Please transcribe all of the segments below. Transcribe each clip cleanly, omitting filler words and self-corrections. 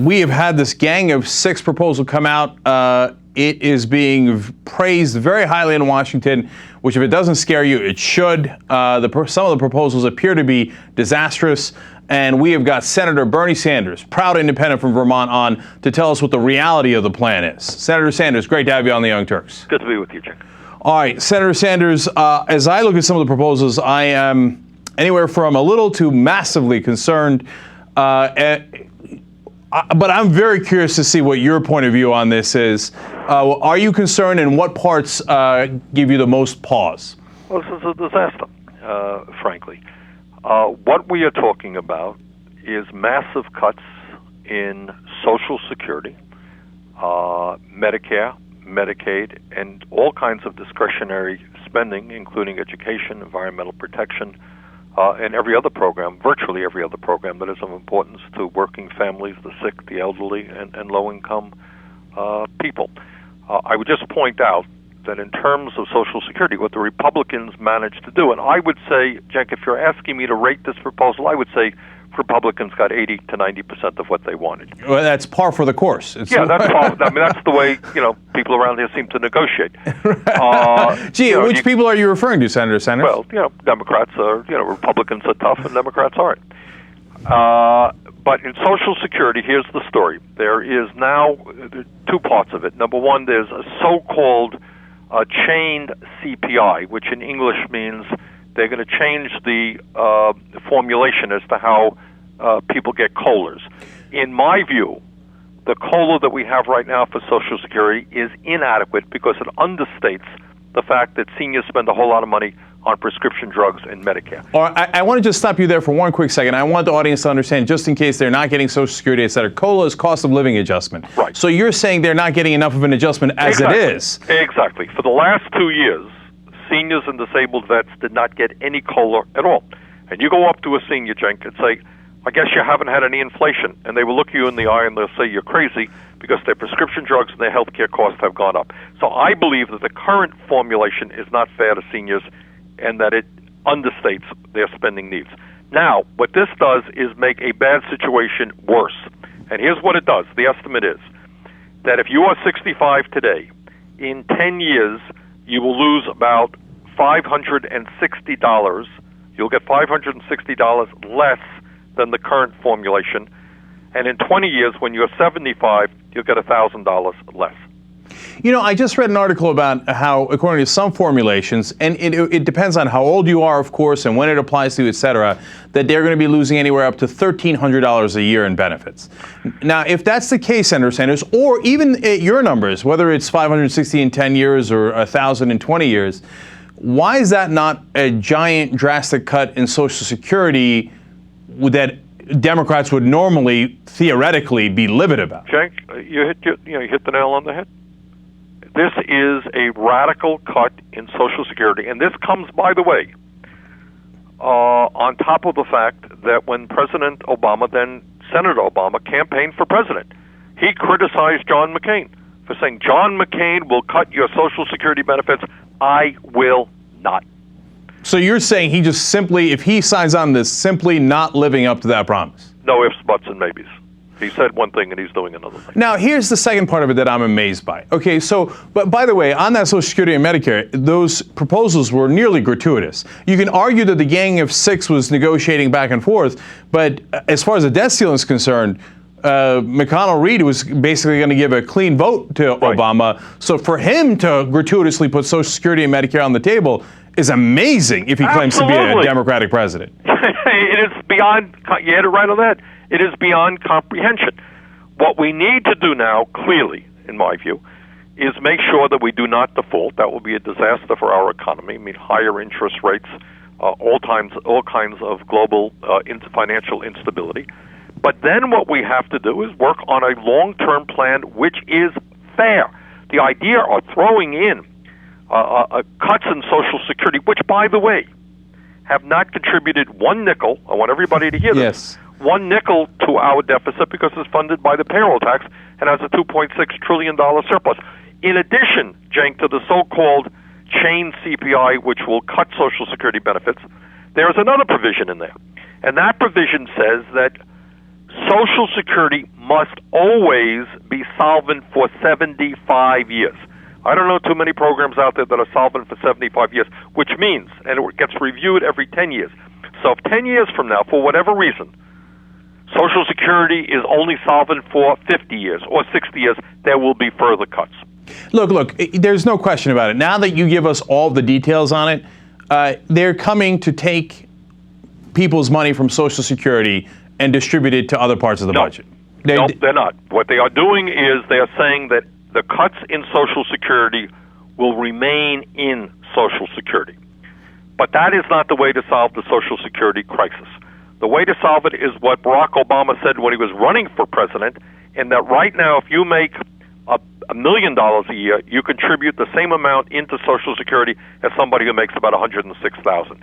We have had this Gang of Six proposal come out. It is being praised very highly in Washington, which if it doesn't scare you, it should. Some of the proposals appear to be disastrous. And we have got Senator Bernie Sanders, proud independent from Vermont, on to tell us what the reality of the plan is. Senator Sanders, great to have you on the Young Turks. Good to be with you, Cenk. All right, Senator Sanders, as I look at some of the proposals, I am anywhere from a little to massively concerned. But I'm very curious to see what your point of view on this is. Are you concerned, and what parts give you the most pause? Well, this is a disaster, frankly. What we are talking about is massive cuts in Social Security, Medicare, Medicaid, and all kinds of discretionary spending, including education, environmental protection, and every other program, virtually every other program that is of importance to working families, the sick, the elderly, and low-income people. I would just point out that in terms of Social Security, what the Republicans managed to do, and I would say, Cenk, if you're asking me to rate this proposal, I would say Republicans got 80 to 90% of what they wanted. Well, that's par for the course. Yeah, that's par. I mean, that's the way people around here seem to negotiate. Gee, which people are you referring to, Senator Sanders? Well, Democrats are, Republicans are tough and Democrats aren't. But in Social Security, here's the story. There is now two parts of it. Number one, there's a so-called chained CPI, which in English means they're going to change the formulation as to how people get COLAs. In my view, the COLA that we have right now for Social Security is inadequate because it understates the fact that seniors spend a whole lot of money on prescription drugs and Medicare. I want to just stop you there for one quick second. I want the audience to understand, just in case they're not getting Social Security, et cetera, COLA is cost of living adjustment. Right. So you're saying they're not getting enough of an adjustment as it is. Exactly. For the last 2 years, seniors and disabled vets did not get any COLA at all. And you go up to a senior, Cenk, and say, I guess you haven't had any inflation. And they will look you in the eye and they'll say you're crazy because their prescription drugs and their health care costs have gone up. So I believe that the current formulation is not fair to seniors and that it understates their spending needs. Now, what this does is make a bad situation worse. And here's what it does. The estimate is that if you are 65 today, in 10 years, you will lose about $560. You'll get $560 less than the current formulation. And in 20 years, when you're 75, you'll get $1,000 less. I just read an article about how, according to some formulations, and it depends on how old you are, of course, and when it applies to you, et cetera, that they're going to be losing anywhere up to $1,300 a year in benefits. Now, if that's the case, Senator Sanders, or even at your numbers, whether it's 560 in 10 years or 1,000 in 20 years, why is that not a giant, drastic cut in Social Security that Democrats would normally, theoretically, be livid about? Cenk, you hit the nail on the head. This is a radical cut in Social Security, and this comes, by the way, on top of the fact that when President Obama, then Senator Obama, campaigned for president, he criticized John McCain for saying, John McCain will cut your Social Security benefits. I will not. So you're saying he just simply, if he signs on this, simply not living up to that promise? No ifs, buts, and maybes. He said one thing and he's doing another thing. Now, here's the second part of it that I'm amazed by. Okay, so, but by the way, on that Social Security and Medicare, those proposals were nearly gratuitous. You can argue that the Gang of Six was negotiating back and forth, but as far as the debt ceiling is concerned, McConnell-Reed was basically going to give a clean vote to Obama. So for him to gratuitously put Social Security and Medicare on the table is amazing if he claims to be a Democratic president. It is beyond, you hit it right on that. It is beyond comprehension. What we need to do now, clearly, in my view, is make sure that we do not default. That will be a disaster for our economy. I mean, higher interest rates, all kinds of global financial instability. But then what we have to do is work on a long-term plan which is fair. The idea of throwing in cuts in Social Security, which, by the way, have not contributed one nickel. I want everybody to hear this. Yes. One nickel to our deficit because it's funded by the payroll tax and has a $2.6 trillion surplus. In addition, Cenk, to the so-called chain CPI, which will cut Social Security benefits, there is another provision in there. And that provision says that Social Security must always be solvent for 75 years. I don't know too many programs out there that are solvent for 75 years, which means, and it gets reviewed every 10 years. So if 10 years from now, for whatever reason, Social Security is only solvent for 50 years or 60 years, there will be further cuts. Look, there's no question about it. Now that you give us all the details on it, they're coming to take people's money from Social Security and distribute it to other parts of the budget. No, they're not. What they are doing is they are saying that the cuts in Social Security will remain in Social Security. But that is not the way to solve the Social Security crisis. The way to solve it is what Barack Obama said when he was running for president, and that right now if you make $1 million a year, you contribute the same amount into Social Security as somebody who makes about $106,000.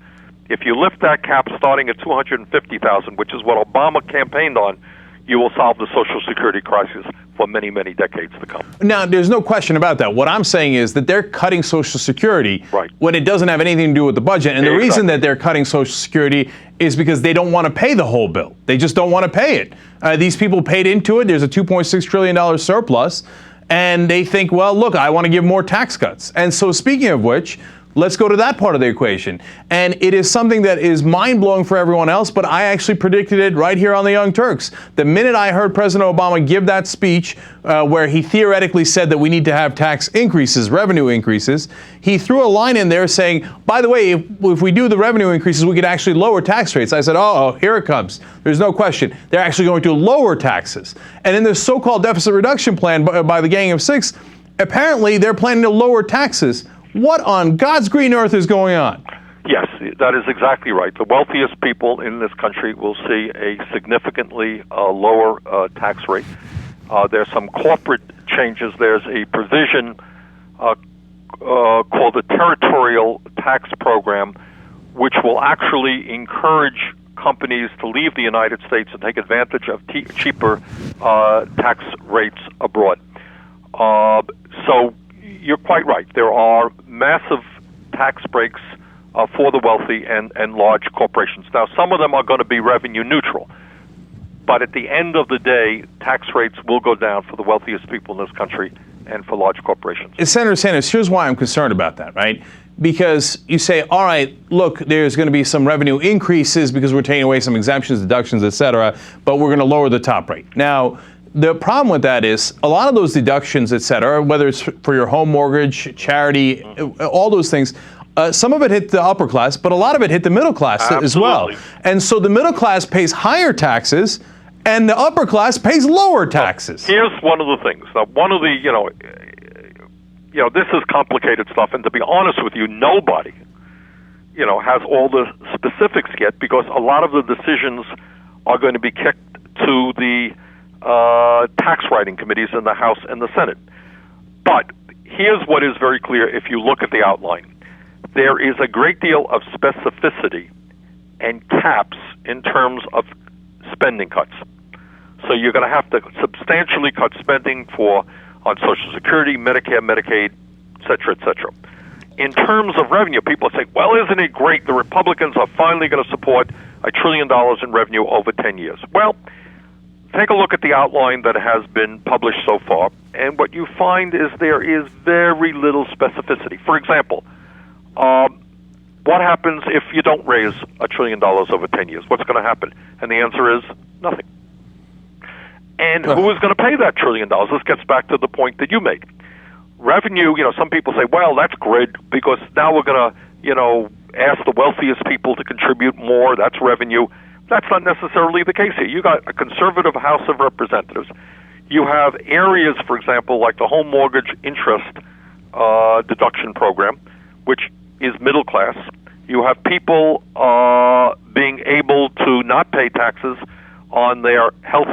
If you lift that cap starting at $250,000, which is what Obama campaigned on, you will solve the Social Security crisis for many, many decades to come. Now, there's no question about that. What I'm saying is that they're cutting Social Security when it doesn't have anything to do with the budget. And the reason that they're cutting Social Security is because they don't want to pay the whole bill. They just don't want to pay it. These people paid into it. There's a $2.6 trillion surplus. And they think, well, look, I want to give more tax cuts. And so speaking of which, let's go to that part of the equation. And it is something that is mind-blowing for everyone else, but I actually predicted it right here on the Young Turks. The minute I heard President Obama give that speech where he theoretically said that we need to have tax increases, revenue increases, he threw a line in there saying, by the way, if we do the revenue increases, we could actually lower tax rates. I said, oh, here it comes. There's no question. They're actually going to lower taxes. And in this so-called deficit reduction plan by the Gang of Six, apparently they're planning to lower taxes. What on God's green earth is going on? Yes, that is exactly right. The wealthiest people in this country will see a significantly lower tax rate. There's some corporate changes. There's a provision called the Territorial Tax Program, which will actually encourage companies to leave the United States and take advantage of cheaper tax rates abroad. So you're quite right. There are massive tax breaks for the wealthy and large corporations. Now, some of them are going to be revenue neutral. But at the end of the day, tax rates will go down for the wealthiest people in this country and for large corporations. Senator Sanders, here's why I'm concerned about that, right? Because you say, all right, look, there's going to be some revenue increases because we're taking away some exemptions, deductions, et cetera, but we're going to lower the top rate. Now, the problem with that is a lot of those deductions, et cetera, whether it's for your home mortgage, charity, all those things, some of it hit the upper class, but a lot of it hit the middle class as well. And so the middle class pays higher taxes and the upper class pays lower taxes. Here's one of the things. Now, one of the, this is complicated stuff, and to be honest with you, nobody, has all the specifics yet because a lot of the decisions are going to be kicked to the tax writing committees in the House and the Senate. But here's what is very clear if you look at the outline. There is a great deal of specificity and caps in terms of spending cuts. So you're going to have to substantially cut spending on Social Security, Medicare, Medicaid, et cetera, et cetera. In terms of revenue, people say, well, isn't it great the Republicans are finally going to support $1 trillion in revenue over 10 years? Well, take a look at the outline that has been published so far, and what you find is there is very little specificity. For example, what happens if you don't raise $1 trillion over 10 years? What's going to happen? And the answer is nothing. And who is going to pay that $1 trillion? This gets back to the point that you make. Revenue, some people say, well, that's great because now we're going to, ask the wealthiest people to contribute more. That's revenue. That's not necessarily the case here. You got a conservative House of Representatives. You have areas, for example, like the home mortgage interest deduction program, which is middle class. You have people being able to not pay taxes on their health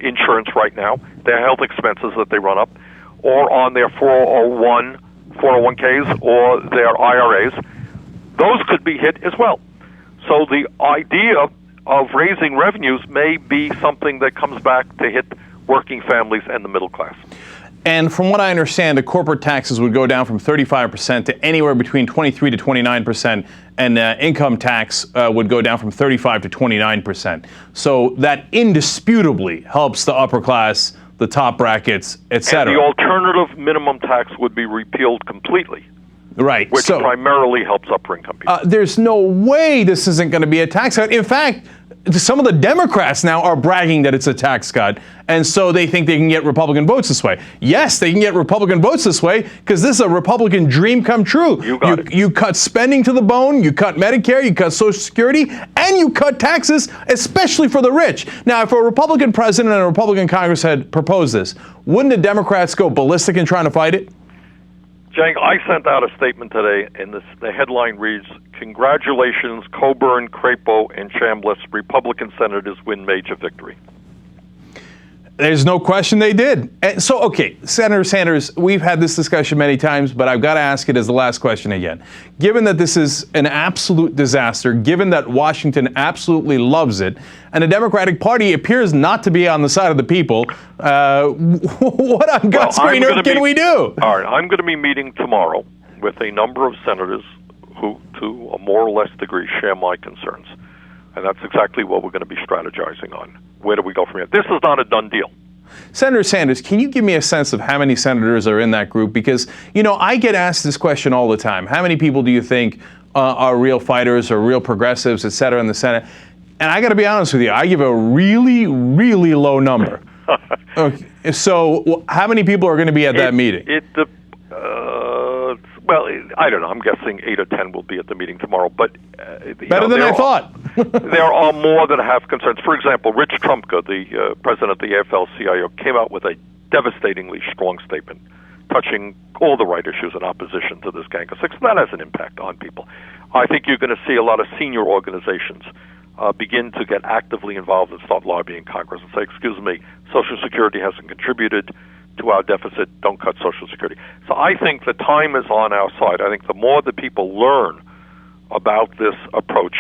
insurance right now, their health expenses that they run up, or on their 401ks or their IRAs. Those could be hit as well. So the idea of raising revenues may be something that comes back to hit working families and the middle class. And from what I understand, the corporate taxes would go down from 35% to anywhere between 23 to 29%, and income tax would go down from 35 to 29%. So that indisputably helps the upper class, the top brackets, etc. And the alternative minimum tax would be repealed completely. Right. Which primarily helps upper income people. There's no way this isn't going to be a tax cut. In fact, some of the Democrats now are bragging that it's a tax cut, and so they think they can get Republican votes this way. Yes, they can get Republican votes this way because this is a Republican dream come true. You cut spending to the bone, you cut Medicare, you cut Social Security, and you cut taxes, especially for the rich. Now, if a Republican president and a Republican Congress had proposed this, wouldn't the Democrats go ballistic in trying to fight it? Cenk, I sent out a statement today, and the headline reads, "Congratulations, Coburn, Crapo, and Chambliss, Republican senators win major victory." There's no question they did. And so, okay, Senator Sanders, we've had this discussion many times, but I've got to ask it as the last question again. Given that this is an absolute disaster, given that Washington absolutely loves it, and the Democratic Party appears not to be on the side of the people, what on God's green earth can we do? All right, I'm going to be meeting tomorrow with a number of senators who, to a more or less degree, share my concerns. And that's exactly what we're going to be strategizing on. Where do we go from here? This is not a done deal. Senator Sanders, can you give me a sense of how many senators are in that group? Because, you know, I get asked this question all the time. How many people do you think are real fighters or real progressives, et cetera, in the Senate? And I got to be honest with you, I give a really, really low number. Okay, so how many people are going to be at that meeting? Well, I don't know. I'm guessing 8 or 10 will be at the meeting tomorrow. But better than I thought. There are more that have concerns. For example, Rich Trumka, the president of the AFL-CIO, came out with a devastatingly strong statement touching all the right issues in opposition to this Gang of Six. That has an impact on people. I think you're going to see a lot of senior organizations begin to get actively involved and start lobbying Congress and say, excuse me, Social Security hasn't contributed to our deficit, don't cut Social Security. So I think the time is on our side. I think the more that people learn about this approach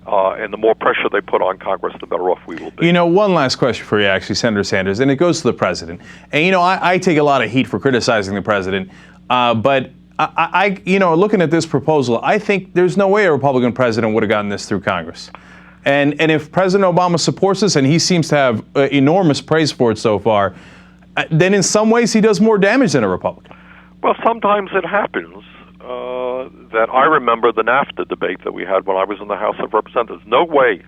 and the more pressure they put on Congress, the better off we will be. You know, one last question for you, actually, Senator Sanders, and it goes to the president. And, you know, I take a lot of heat for criticizing the president, but you know, looking at this proposal, I think there's no way a Republican president would have gotten this through Congress. And if President Obama supports this, and he seems to have enormous praise for it so far, then in some ways he does more damage than a Republican. Well, sometimes it happens that I remember the NAFTA debate that we had when I was in the House of Representatives. No way,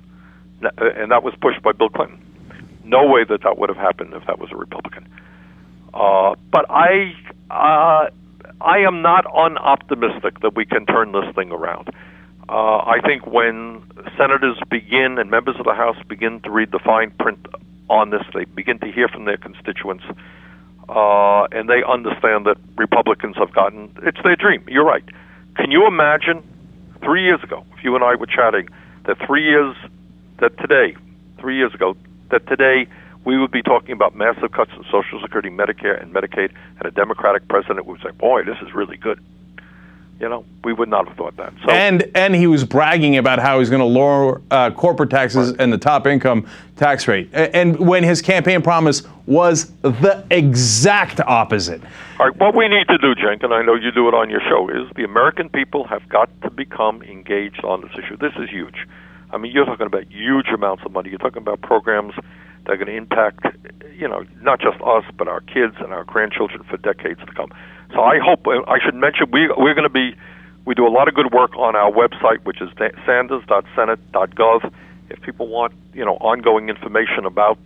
and that was pushed by Bill Clinton, no way that would have happened if that was a Republican. But I am not unoptimistic that we can turn this thing around. I think when senators begin and members of the House begin to read the fine print on this, they begin to hear from their constituents, and they understand that Republicans have gotten, it's their dream. You're right. Can you imagine 3 years ago, if you and I were chatting, that 3 years ago, that today we would be talking about massive cuts in Social Security, Medicare, and Medicaid, and a Democratic president would say, boy, this is really good. You know, we would not have thought that. So, and he was bragging about how he's going to lower corporate taxes and the top income tax rate. And when his campaign promise was the exact opposite. All right, what we need to do, Cenk, and I know you do it on your show, is the American people have got to become engaged on this issue. This is huge. I mean, you're talking about huge amounts of money. You're talking about programs that are going to impact, you know, not just us, but our kids and our grandchildren for decades to come. So I hope, I should mention, we do a lot of good work on our website, which is sanders.senate.gov. If people want, you know, ongoing information about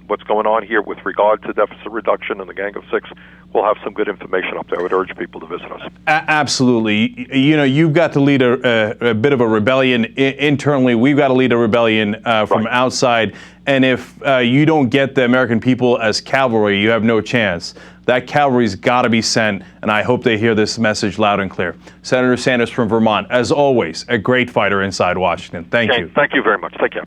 what's going on here with regard to deficit reduction and the Gang of Six, we'll have some good information up there. I would urge people to visit us. Absolutely. You know, you've got to lead a bit of a rebellion internally. We've got to lead a rebellion from outside. And if you don't get the American people as cavalry, you have no chance. That cavalry's got to be sent, and I hope they hear this message loud and clear. Senator Sanders from Vermont, as always, a great fighter inside Washington. Thank you. Thank you very much. Take care.